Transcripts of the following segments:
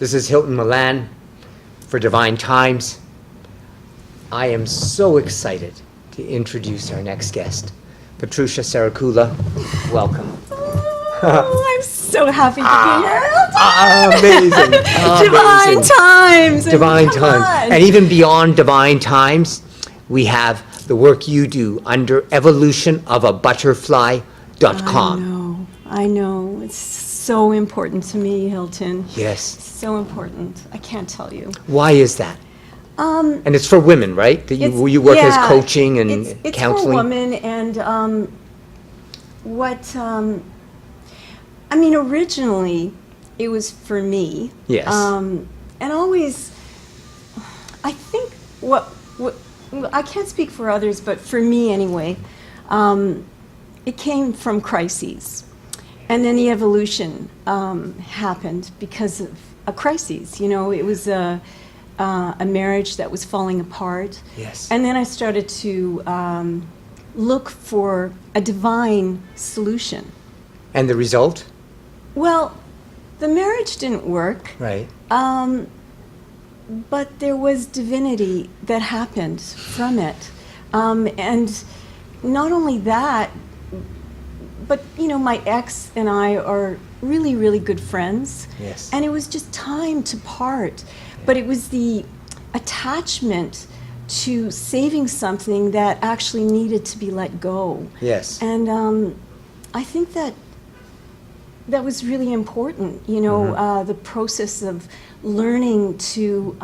This is Hilton Milan for Divine Times. I am so excited to introduce our next guest, Patrusha Sarakula. Welcome. Oh, I'm so happy to be here. Amazing. Divine Times. Divine Times. And even beyond Divine Times, we have the work you do under evolutionofabutterfly.com. I know. It's so important to me, Hilton. Yes. So important. I can't tell you. Why is that? And it's for women, right? That you work as coaching and it's counseling? for women, and originally it was for me. Yes. And always, I think I can't speak for others, but for me anyway, it came from crises. And then the evolution happened because of a crisis. You know, it was a marriage that was falling apart. Yes. And then I started to look for a divine solution. And the result? Well, the marriage didn't work. Right. But there was divinity that happened from it. And not only that, but, you know, my ex and I are really, really good friends. Yes. And it was just time to part. But it was the attachment to saving something that actually needed to be let go. Yes. And I think that was really important, you know, the process of learning to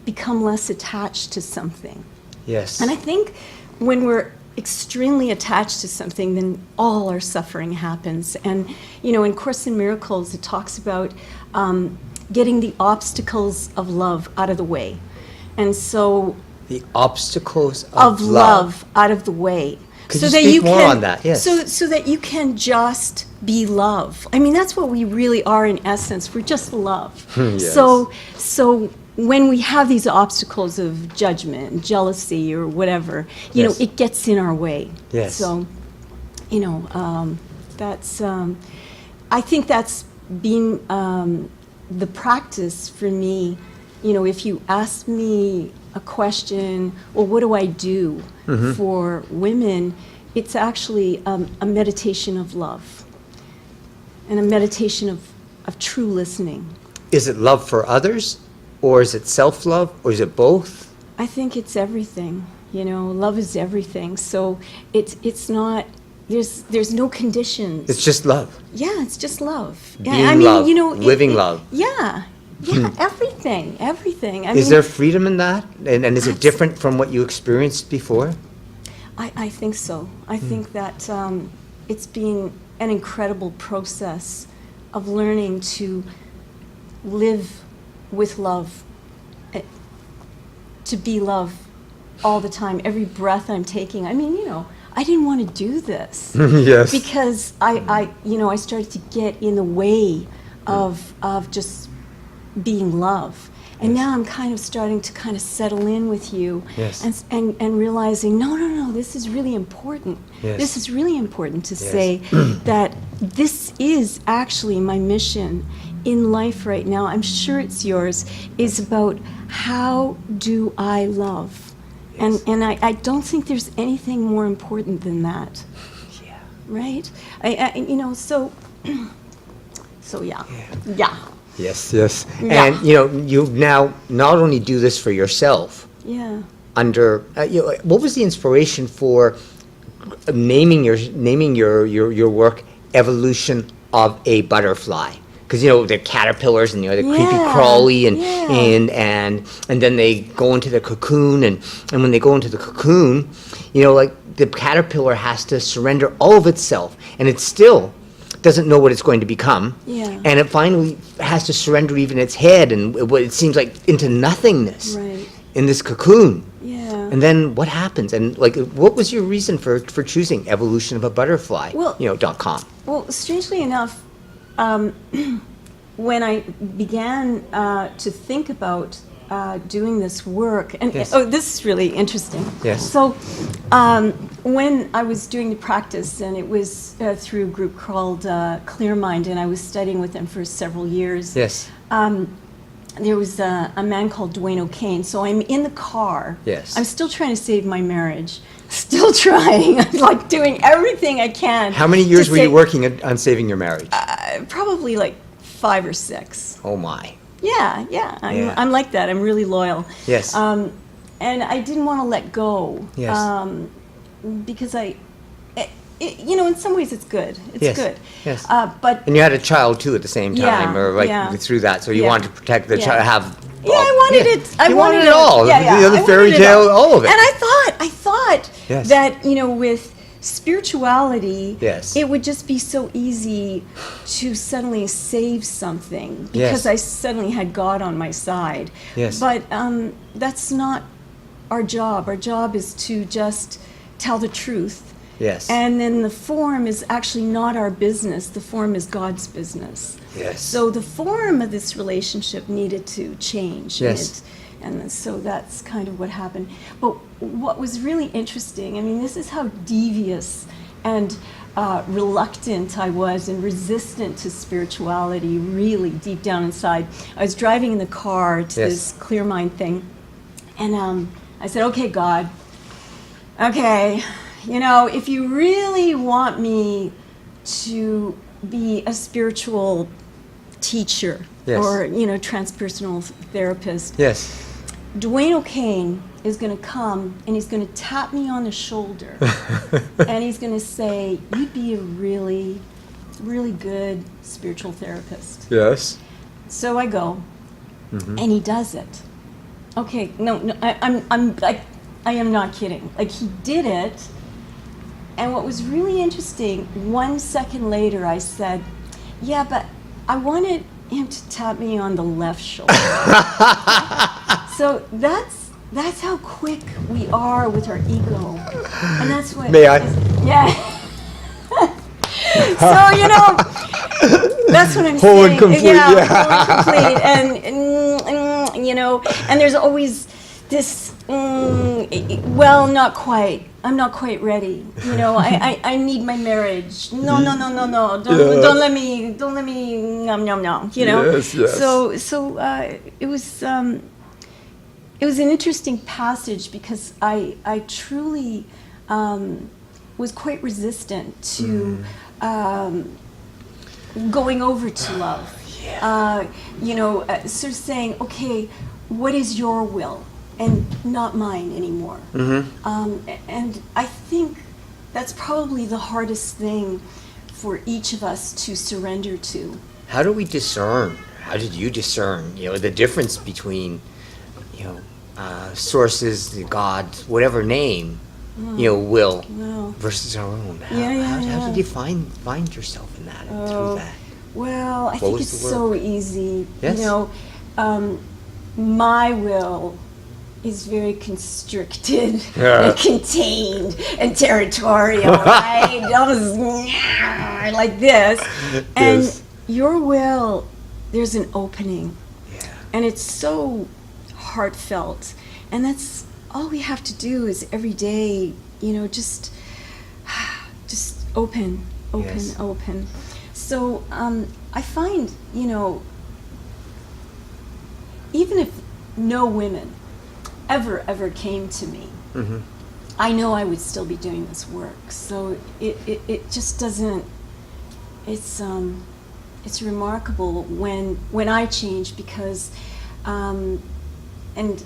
become less attached to something. Yes. And I think when we're extremely attached to something, then all our suffering happens. And, you know, in Course in Miracles, it talks about getting the obstacles of love out of the way. And so... The obstacles of love out of the way. Could you speak more on that? Yes. So that you can just be love. I mean, that's what we really are in essence. We're just love. Yes. So when we have these obstacles of judgment, jealousy, or whatever, you know, it gets in our way. Yes. So, you know, that's, I think that's been the practice for me. You know, if you ask me a question, well, what do I do for women? It's actually a meditation of love and a meditation of true listening. Is it love for others, or is it self-love, or is it both? I think it's everything. You know, love is everything. So it's not. There's no conditions. It's just love. Yeah, it's just love. Being love, you know, living love. Yeah. Yeah, everything. Is there freedom in that? And is it different from what you experienced before? I think so. I think that it's been an incredible process of learning to live with love, to be love all the time, every breath I'm taking. I mean, you know, I didn't want to do this. Yes. Because I started to get in the way of just being love. And now I'm kind of starting to kind of settle in with you. Yes. And realizing, no, this is really important. Yes. This is really important to say that this is actually my mission in life right now. I'm sure it's yours, is about how do I love? Yes. And I don't think there's anything more important than that. Yeah. Right? So yeah. Yes. And, you know, you now not only do this for yourself. Yeah. Under, what was the inspiration for naming your work Evolution of a Butterfly? Because, you know, they're caterpillars and, you know, they're creepy crawly and then they go into the cocoon and when they go into the cocoon, you know, like the caterpillar has to surrender all of itself, and it still doesn't know what it's going to become. Yeah. And it finally has to surrender even its head and what it seems like into nothingness in this cocoon. Yeah. And then what happens? And like, what was your reason for choosing Evolution of a Butterfly, .com? Well, strangely enough, when I began to think about doing this work, and this is really interesting. Yes. So when I was doing the practice, and it was through a group called Clear Mind, and I was studying with them for several years. Yes. there was a man called Dwayne O'Kane. So I'm in the car. Yes. I'm still trying to save my marriage. Still trying. I'm like doing everything I can. How many years to were you save- working on saving your marriage? Probably like 5 or 6. Oh my. Yeah. Yeah. I'm like that. I'm really loyal. Yes. And I didn't want to let go. Yes. Because you know, in some ways it's good. It's Yes. good. Yes. But And you had a child too at the same time, Yeah, or like yeah. through that, so you Yeah. wanted to protect the Yeah. child, have. yeah, I wanted it. I You wanted it all. Yeah, yeah. The other I fairy wanted it tale, all of it. And I thought Yes. that, you know, with spirituality, Yes. it would just be so easy to suddenly save something because Yes. I suddenly had God on my side. Yes. But that's not our job. Our job is to just tell the truth. Yes. And then the form is actually not our business. The form is God's business. Yes. So the form of this relationship needed to change. Yes. And so that's kind of what happened. But what was really interesting, I mean, this is how devious and reluctant I was and resistant to spirituality, really deep down inside. I was driving in the car to Yes. this Clear Mind thing, and I said, okay, God, okay, you know, if you really want me to be a spiritual teacher Yes. or, you know, transpersonal therapist, Yes. Dwayne O'Kane is going to come and he's going to tap me on the shoulder and he's going to say, you'd be a really, really good spiritual therapist. Yes. So I go, and he does it. Okay, no, I am not kidding. Like, he did it, and what was really interesting, 1 second later, I said, yeah, but I wanted him to tap me on the left shoulder. So that's how quick we are with our ego, and that's what. May I? Yeah. So, you know, that's what I'm Whole and saying. complete, yeah. Whole and complete. And you know, and there's always this, well, not quite. I'm not quite ready. You know, I need my marriage. No. Don't let me, no. You know? Yes, yes. So it was an interesting passage because I truly was quite resistant to going over to love. You know, sort of saying, okay, what is your will and not mine anymore? And I think that's probably the hardest thing for each of us to surrender to. How do we discern? How did you discern, you know, the difference between, you know, sources, the God, whatever name, you know, will Wow. versus our own? How, Yeah. how did you find yourself in that and through that? Well, I What think was it's the so word? easy. Yes. You know, my will is very constricted Yeah. and contained and territorial, right? Almost like this. And Yes. your will, there's an opening. Yeah. And it's so heartfelt. And that's all we have to do is every day, you know, just open. Yes. So I find, you know, even if no women ever came to me, I know I would still be doing this work. So it just doesn't, it's remarkable when I change because, and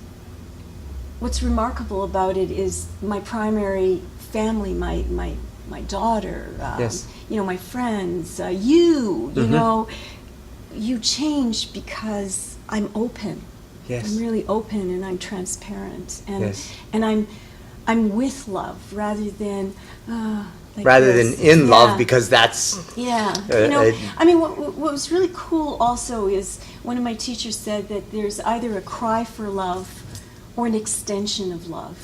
what's remarkable about it is my primary family, my daughter, Yes. you know, my friends, you know, you change because I'm open. Yes. I'm really open and I'm transparent and Yes. and I'm with love rather than like Rather this. than in Yeah. love, because that's Yeah, Uh, you know, uh, I mean, what was really cool also is one of my teachers said that there's either a cry for love or an extension of love.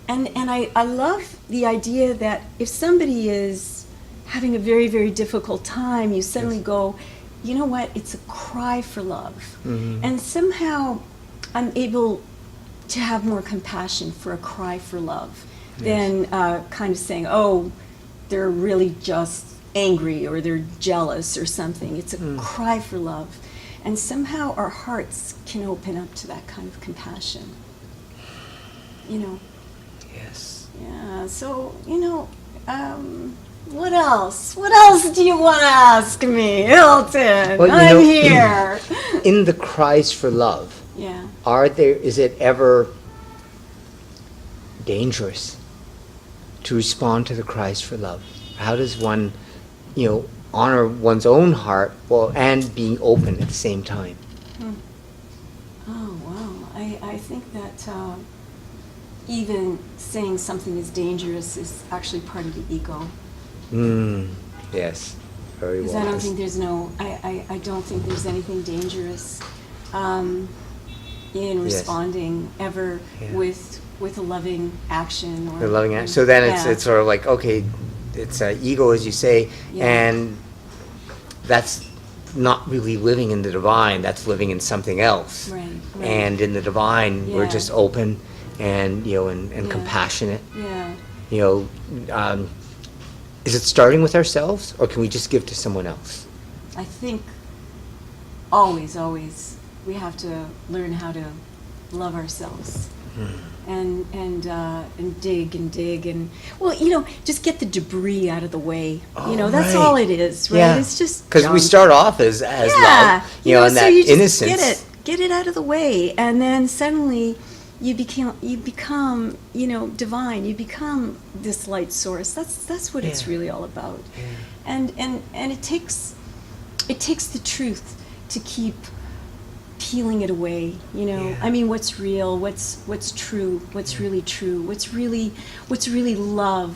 And I love the idea that if somebody is having a very, very difficult time, you suddenly go, you know what, it's a cry for love. And somehow I'm able to have more compassion for a cry for love than kind of saying, oh, they're really just angry or they're jealous or something. It's a cry for love. And somehow our hearts can open up to that kind of compassion. You know? Yes. Yeah, so, what else? What else do you want to ask me, Hilton? Well, I'm here. In the cries for love, Yeah. is it ever dangerous to respond to the cries for love? How does one, honor one's own heart and being open at the same time? Oh, wow. I think that even saying something is dangerous is actually part of the ego. Yes, very well. Because I don't think I don't think there's anything dangerous in Yes. responding ever with a loving action. Or The loving act. So then yeah. it's sort of like, okay, it's ego, as you say, Yeah. and that's not really living in the divine. That's living in something else. Right. And in the divine, we're Yeah. just open and and Yeah. compassionate. Yeah. Is it starting with ourselves, or can we just give to someone else? I think always we have to learn how to love ourselves. And dig and just get the debris out of the way. That's right. all it is, right? Yeah. It's just Because we junk. start off as love, and so that you just innocence. get it out of the way, and then suddenly you become divine. You become this light source. That's what it's Yeah. really all about. Yeah. And it takes the truth to keep peeling it away. Yeah. I mean, what's real, what's true, what's really true, what's really love.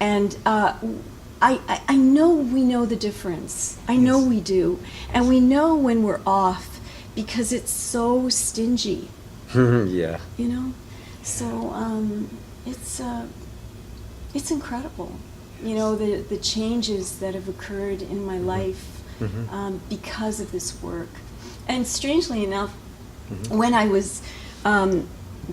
And I know we know the difference. I know Yes. we do. And we know when we're off because it's so stingy, Yeah. So it's incredible, the changes that have occurred in my life because of this work. And strangely enough, when I was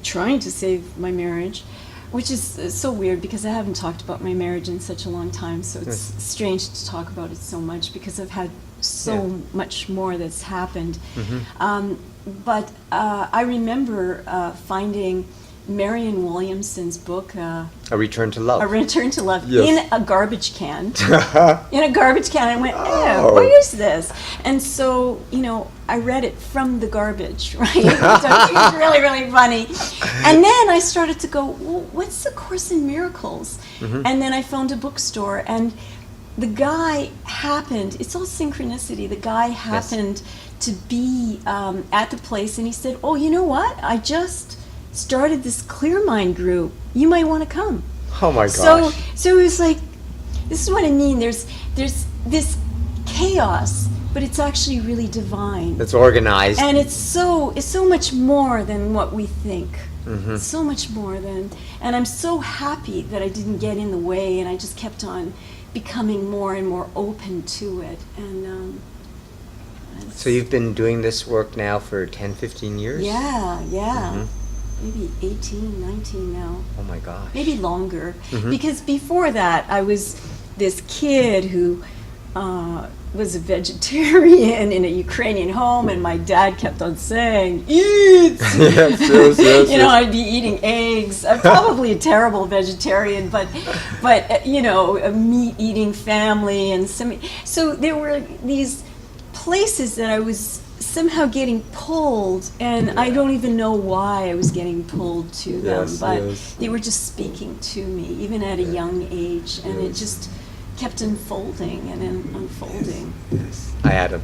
trying to save my marriage, which is so weird because I haven't talked about my marriage in such a long time, so it's strange to talk about it so much because I've had so much more that's happened. But I remember finding Marianne Williamson's book, A Return to Love. A Return to Love, Yes. in a garbage can. In a garbage can. I went, Oh. what is this? And so, I read it from the garbage, right? So it was really, really funny. And then I started to go, well, what's the Course in Miracles? And then I found a bookstore, and the guy happened, it's all synchronicity, the guy happened to be at the place, and he said, oh, you know what? I just started this Clear Mind group. You might want to come. Oh my gosh. So it was like, this is what I mean. There's this chaos, but it's actually really divine. It's organized. And it's so much more than what we think. So much more than, and I'm so happy that I didn't get in the way, and I just kept on becoming more and more open to it. And So you've been doing this work now for 10, 15 years? yeah. Maybe 18, 19 now. Oh my gosh. Maybe longer. Because before that, I was this kid who was a vegetarian in a Ukrainian home, and my dad kept on saying, eat! yes. I'd be eating eggs. I'm probably a terrible vegetarian, but a meat-eating family. So there were these places that I was somehow getting pulled, and I don't even know why I was getting pulled to them, but they were just speaking to me, even at a young age, and it just kept unfolding and unfolding. Yes. I had a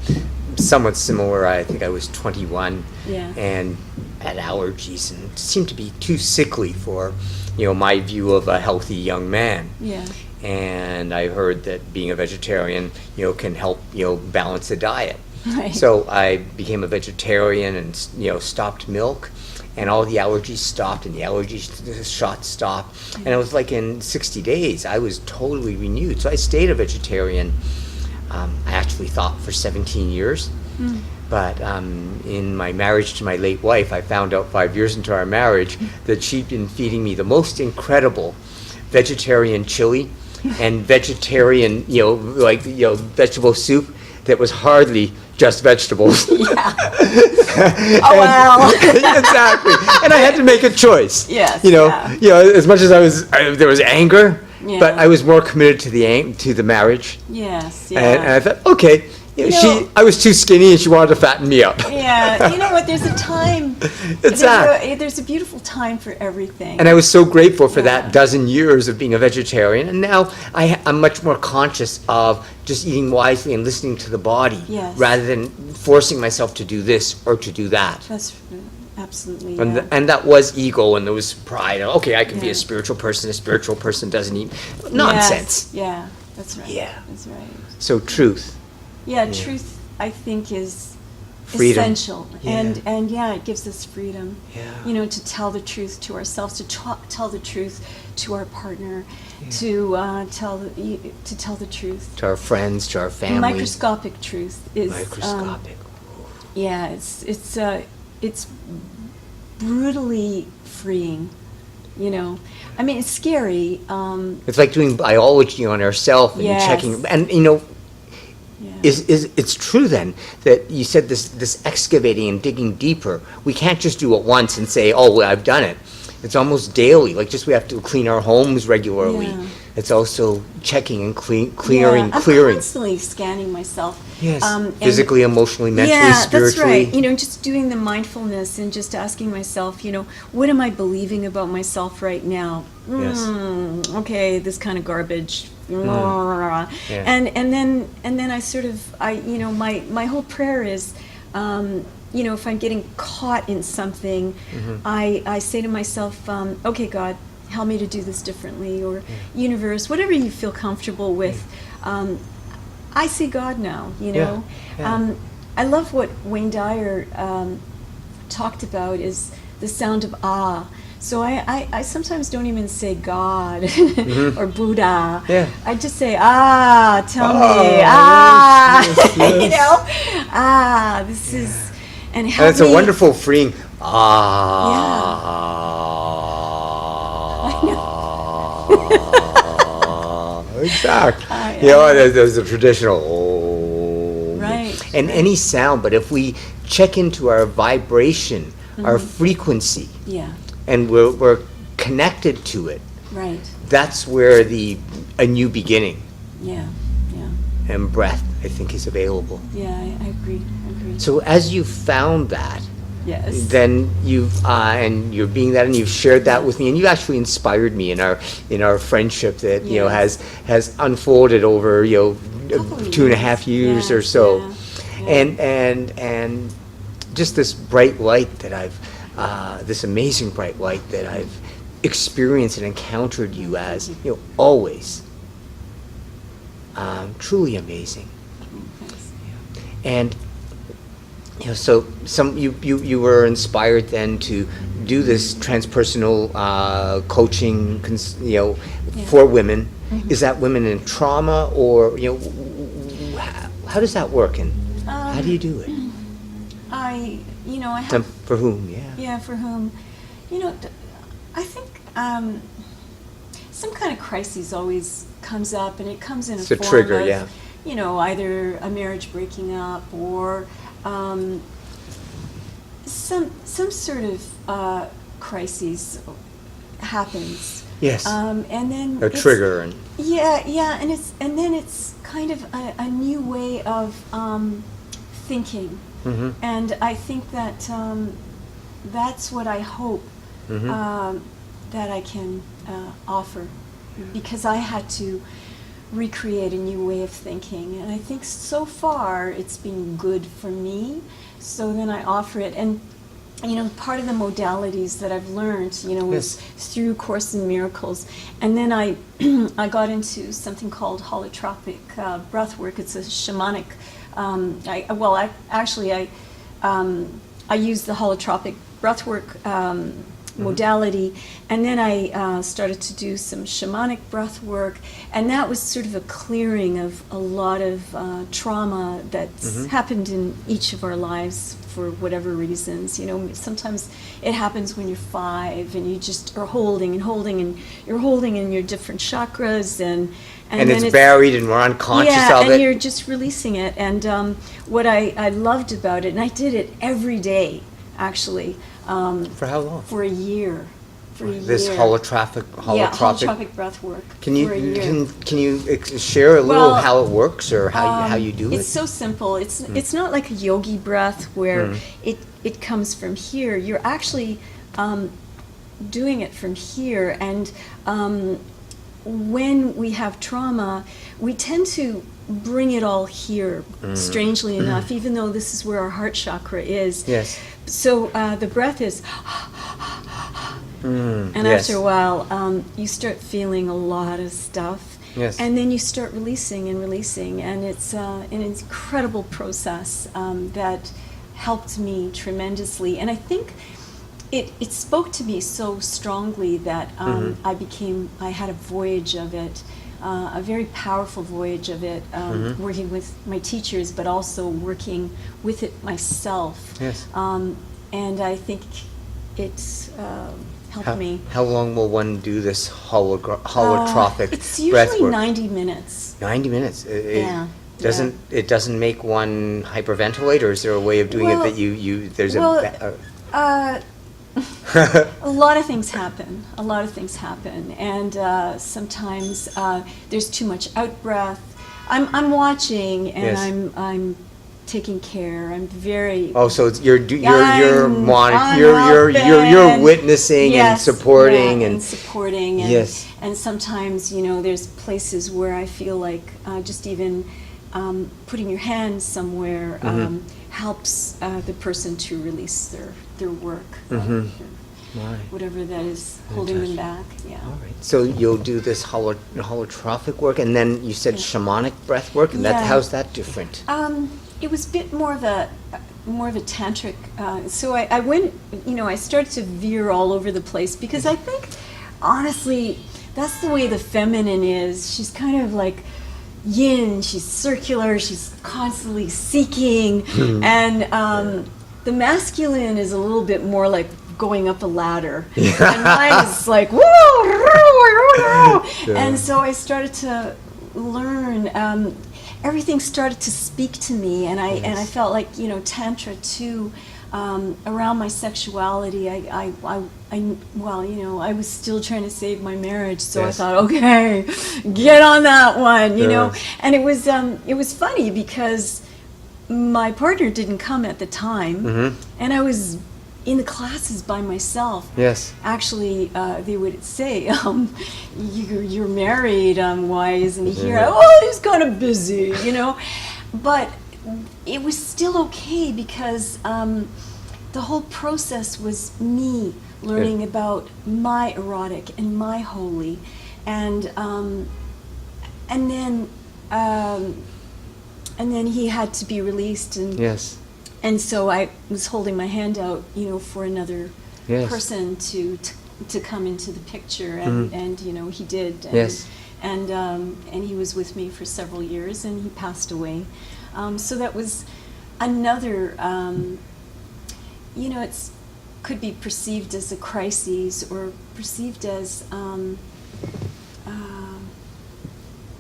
somewhat similar, I think I was 21, Yeah. and had allergies and seemed to be too sickly for, my view of a healthy young man. Yeah. And I heard that being a vegetarian, can help, balance the diet. Right. So I became a vegetarian and, stopped milk, and all the allergies stopped, and the allergy shots stopped. And it was like in 60 days, I was totally renewed. So I stayed a vegetarian, I actually thought for 17 years. But in my marriage to my late wife, I found out 5 years into our marriage that she'd been feeding me the most incredible vegetarian chili and vegetarian, vegetable soup that was hardly just vegetables. Yeah. Oh, well. Exactly. And I had to make a choice. Yes, You know, yeah. as much as there was anger, Yeah. but I was more committed to the marriage. Yes, And yeah. I thought, okay, You know- I was too skinny and she wanted to fatten me up. Yeah, you know what, there's a time. Exactly. There's a beautiful time for everything. And I was so grateful for Yeah. that dozen years of being a vegetarian. And now I'm much more conscious of just eating wisely and listening to the body Yes. rather than forcing myself to do this or to do that. That's absolutely, And, yeah. and that was ego and there was pride. Okay, I can be Yeah. a spiritual person doesn't eat. Nonsense. Yes, yeah, that's right. Yeah. That's right. So truth, Yeah, truth, I think, is Freedom. essential. Yeah. And yeah, it gives us freedom. Yeah. You know, to tell the truth to ourselves, to tell the truth to our partner, to tell the truth. to our friends, to our family. Microscopic truth is Microscopic. yeah, it's brutally freeing. You know, I mean, it's scary. It's like doing biology on ourselves and Yes. checking. And Yeah. it's true then that you said this excavating and digging deeper. We can't just do it once and say, oh, well, I've done it. It's almost daily. Like just we have to clean our homes regularly. Yeah. It's also checking and clearing, I'm clearing. constantly scanning myself. Yes, and- physically, emotionally, mentally, yeah, spiritually. that's right. You know, just doing the mindfulness and just asking myself, you know, what am I believing about myself right now? Yes. Okay, this kind of garbage. Yeah. And then I sort of you know, my whole prayer is, you know, if I'm getting caught in something, I say to myself, okay, God, help me to do this differently, or universe, whatever you feel comfortable with. I see God now, you know. Yeah. I love what Wayne Dyer talked about is the sound of ah. So I sometimes don't even say God or Buddha. Yeah. I just say, ah, tell me, yes, ah, yes, yes. you know, ah, this is, and And help it's a me. wonderful freeing. Exactly. You know, there's a traditional. Oh. Right, And right. any sound, but if we check into our vibration, our frequency, Yeah, and we're connected to it, right, that's where a new beginning yeah, yeah, and breath, I think, is available. yeah, I agree, I agree. So as you found that, Yes. then you've and you're being that, and you've shared that with me, and you actually inspired me in our friendship that Yes. has unfolded over Couple of 2.5 years or Yes, so, yeah. and just this bright light that I've this amazing bright light that I've experienced and encountered you as always truly amazing. Thanks. And so you were inspired then to do this transpersonal coaching, for women. Is that women in trauma, or how does that work, and how do you do it? I have. And for whom? Yeah. Yeah, for whom? I think some kind of crisis always comes up, and it comes in It's a a form trigger, of, yeah. Either a marriage breaking up or some sort of crisis happens. Yes. And then A it's- trigger, and Yeah, and then it's kind of a new way of thinking. And I think that that's what I hope that I can offer, because I had to recreate a new way of thinking, and I think so far it's been good for me. So then I offer it, and part of the modalities that I've learned, was through Course in Miracles, and then I I got into something called holotropic breath work. It's a shamanic. I used the holotropic breathwork modality, and then I started to do some shamanic breath work, and that was sort of a clearing of a lot of trauma that's happened in each of our lives for whatever reasons. Sometimes it happens when you're 5 and you just are holding and holding, and you're holding in your different chakras, And then it's buried and we're unconscious yeah, of and it. you're just releasing it. And what I loved about it, and I did it every day, actually. For how long? For a year. For a This year. holotropic Yeah, holotropic breath work. Can you for a year. can you share a little Well, how it works or how you do It's it? so simple. It's not like a yogi breath where it comes from here. You're actually doing it from here. And when we have trauma, we tend to bring it all here, strangely enough, even though this is where our heart chakra is. Yes. So the breath is, and yes. after a while, you start feeling a lot of stuff. Yes. And then you start releasing and releasing, and it's an incredible process that helped me tremendously. And I think it spoke to me so strongly that I had a voyage of it, a very powerful voyage of it, working with my teachers, but also working with it myself. Yes. And I think it's helped me. How long will one do this holotropic It's breath usually work? 90 minutes. 90 minutes. Yeah. It doesn't make one hyperventilate, or is there a way of doing it that you there's a lot of things happen. A lot of things happen, and sometimes there's too much out breath. I'm watching, and Yes. I'm taking care. I'm very so it's, you're I'm you're witnessing and supporting yeah, and supporting. And, Yes. And sometimes there's places where I feel like just even putting your hand somewhere helps the person to release their work, Right. whatever that is holding them back. Yeah. All right. So you'll do this holotropic work, and then you said shamanic breath work, and Yeah. how's that different? It was a bit more of a tantric. So I went, I started to veer all over the place because I think, honestly, that's the way the feminine is. She's kind of like yin. She's circular. She's constantly seeking, and the masculine is a little bit more like going up a ladder, and mine is like whoa. And so I started to learn. Everything started to speak to me, and I felt like tantra too. Around my sexuality, I was still trying to save my marriage, so Yes. I thought, okay, get on that one, And it was funny because my partner didn't come at the time, and I was in the classes by myself. Yes. Actually, they would say, you're married, why isn't he here? Oh, he's kind of busy, But it was still okay because the whole process was me learning about my erotic and my holy, and then he had to be released, and Yes. and so I was holding my hand out, for another Yes. person to come into the picture, and he did. And, Yes. And he was with me for several years, and he passed away. So that was another. It's could be perceived as a crisis or perceived as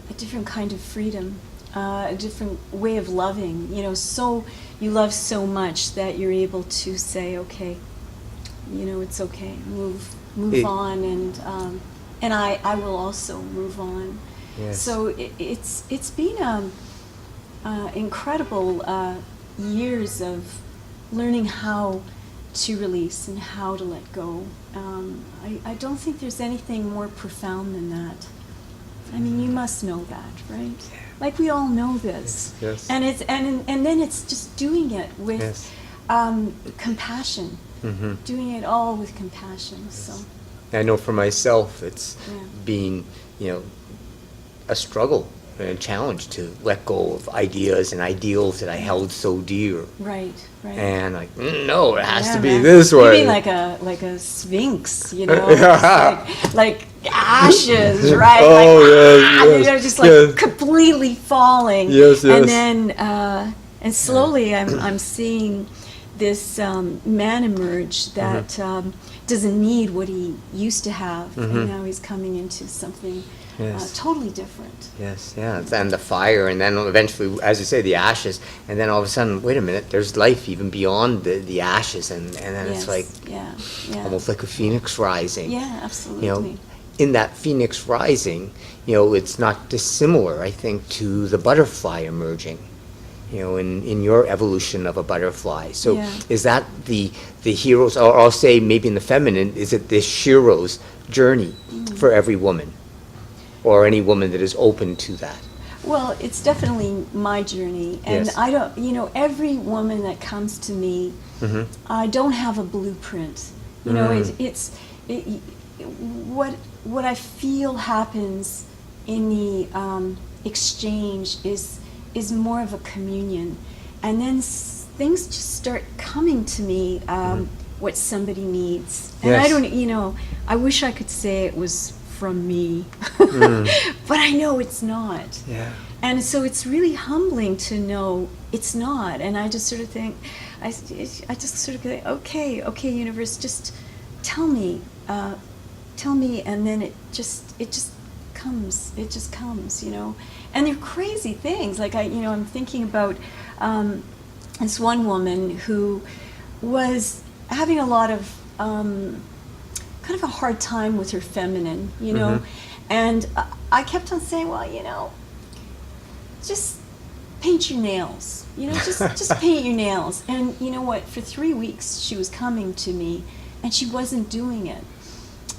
a different kind of freedom. A different way of loving, so you love so much that you're able to say, okay, it's okay, move on, and I will also move on. Yes. So it's been incredible years of learning how to release and how to let go. I don't think there's anything more profound than that. I mean, you must know that, right? Like we all know this. Yes. And it's and then it's just doing it with Yes. compassion. Mm-hmm. Doing it all with compassion. So I know for myself, it's Yeah. been, a struggle and a challenge to let go of ideas and ideals that I held so dear. right. And no, it has Yeah, to be man. this way. You mean like a sphinx, Just like ashes, right? Oh, like, yes, they're just like yes. completely falling. Yes, yes. And then and slowly I'm seeing this man emerge that doesn't need what he used to have, and now he's coming into something Yes. Totally different. Yes, yeah, and the fire, and then eventually, as you say, the ashes, and then all of a sudden, wait a minute, there's life even beyond the ashes, and then Yes. it's like Yeah. almost like a phoenix rising. Yeah, absolutely. In that phoenix rising, it's not dissimilar, I think, to the butterfly emerging, in your evolution of a butterfly. So Yeah. is that the hero's, or I'll say maybe in the feminine, is it this hero's journey for every woman? Or any woman that is open to that. Well, it's definitely my journey, and Yes. I don't, every woman that comes to me, I don't have a blueprint. What I feel happens in the exchange is more of a communion, and then things just start coming to me. What somebody needs, and I Yes. don't, I wish I could say it was from me, but I know it's not. Yeah. And so it's really humbling to know it's not. And I just sort of think, I just sort of think, okay, universe, just tell me, and then it just comes, And they're crazy things. Like I'm thinking about this one woman who was having a lot of kind of a hard time with her feminine, and I kept on saying, well, just paint your nails, just paint your nails. And you know what, for 3 weeks she was coming to me and she wasn't doing it.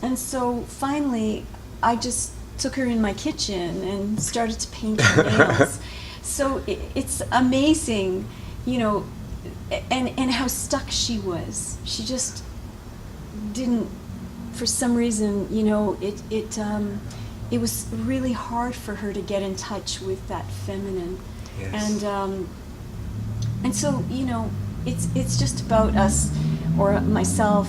And so finally I just took her in my kitchen and started to paint her nails. So it's amazing, and how stuck she was. She just didn't, for some reason, it was really hard for her to get in touch with that feminine. Yes. And so, it's just about us, or myself,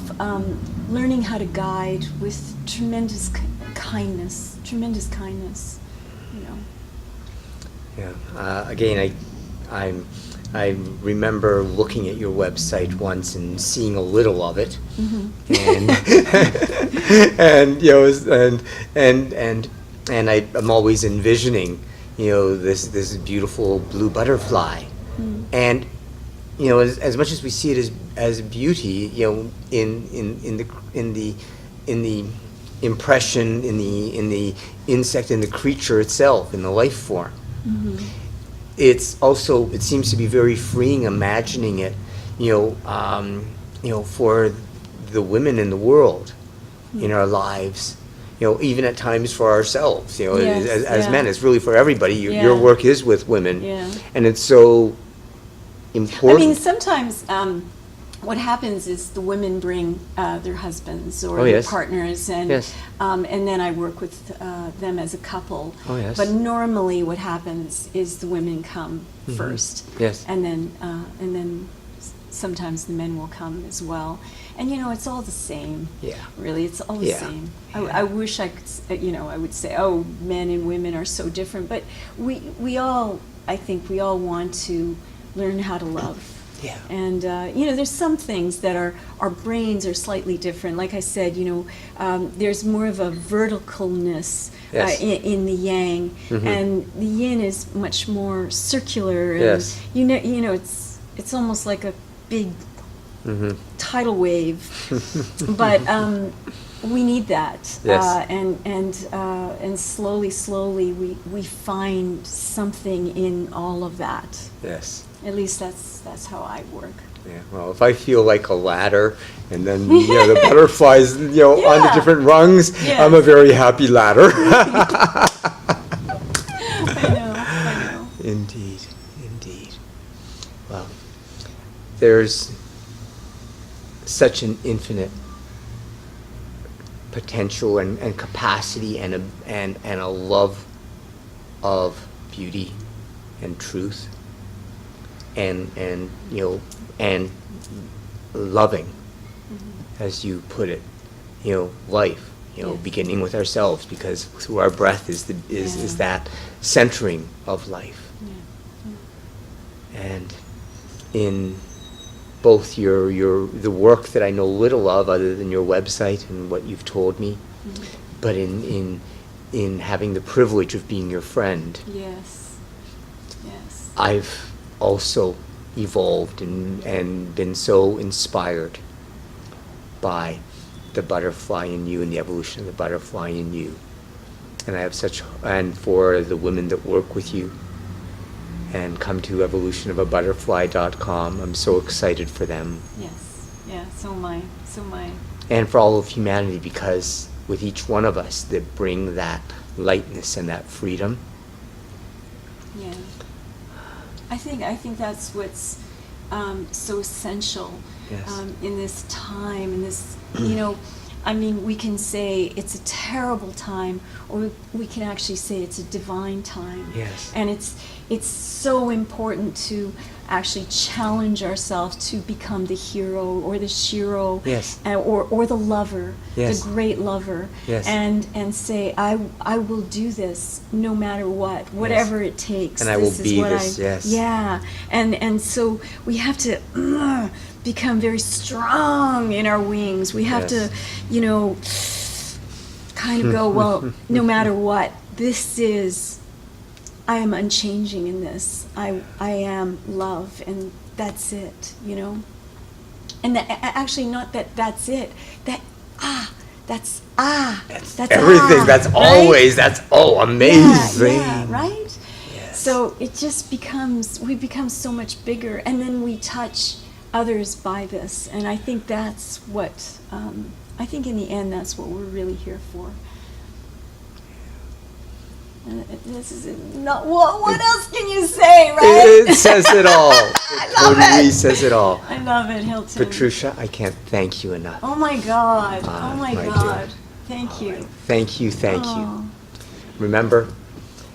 learning how to guide with tremendous kindness. Yeah. Again, I remember looking at your website once and seeing a little of it, and and I'm always envisioning, this beautiful blue butterfly, and as much as we see it as beauty, in the impression, in the insect, in the creature itself, in the life form. It's also, it seems to be very freeing imagining it, for the women in the world, in our lives, even at times for ourselves, Yes, as yeah. men. It's really for everybody. Your Yeah. work is with women, Yeah. and it's so important. I mean, sometimes what happens is the women bring their husbands or Oh, their yes. partners, and Yes. and then I work with them as a couple. Oh, yes. But normally, what happens is the women come first, Yes. and then sometimes the men will come as well. And it's all the same. Yeah. Really, it's all the Yeah. same. Yeah. I wish I could, I would say, oh, men and women are so different, but we all, I think we all want to learn how to love. Yeah. And there's some things that our brains are slightly different. Like I said, there's more of a verticalness Yes. in the yang, and the yin is much more circular. And Yes. it's almost like a big tidal wave. But we need that. Yes. And slowly we find something in all of that. Yes. At least that's how I work. Yeah, well, if I feel like a ladder, and then the butterflies, on the Yeah. different rungs, Yes. I'm a very happy ladder. I know. Indeed. Well, there's such an infinite potential and capacity and a love of beauty and truth. And loving, as you put it, life, Yes. beginning with ourselves, because through our breath is Yeah. that centering of life. Yeah. And in both the work that I know little of, other than your website and what you've told me, but in in having the privilege of being your friend, Yes. Yes. I've also evolved and been so inspired by the butterfly in you and the evolution of the butterfly in you. And I have and for the women that work with you and come to evolutionofabutterfly.com, I'm so excited for them. Yes. Yeah. So am I. So am I. And for all of humanity, because with each one of us that bring that lightness and that freedom. Yeah. I think that's what's so essential Yes. in this time, in this, you know, I mean, we can say it's a terrible time, or we can actually say it's a divine time. Yes. And it's so important to actually challenge ourselves to become the hero or the shiro, Yes. or the lover, Yes. the great lover, Yes. and say, I will do this no matter what, whatever it takes. And I will This is be what this, yes. Yeah, and so we have to become very strong in our wings. We have Yes. to, you know, kind of go, well, no matter what, I am unchanging in this. I am love, and that's it, you know. And actually, not that's it. That's Everything. That's right? always. That's amazing. Yeah, right? Yes. So it just we become so much bigger, and then we touch others by this. And I think that's what, I think in the end, that's what we're really here for. This is not, what else can you say, right? It says it all. It love totally it. says it all. I love it, Hilton. Patrusha, I can't thank you enough. Oh my God. Ah, Oh my my God. dear. Thank you. Thank you, thank Oh. you. Remember,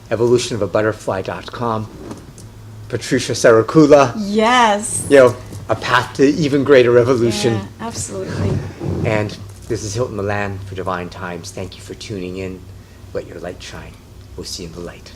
evolutionofabutterfly.com, Patrusha Sarakula, Yes. you know, a path to even greater evolution. Yeah, absolutely. And this is Hilton Milan for Divine Times. Thank you for tuning in. Let your light shine. We'll see you in the light.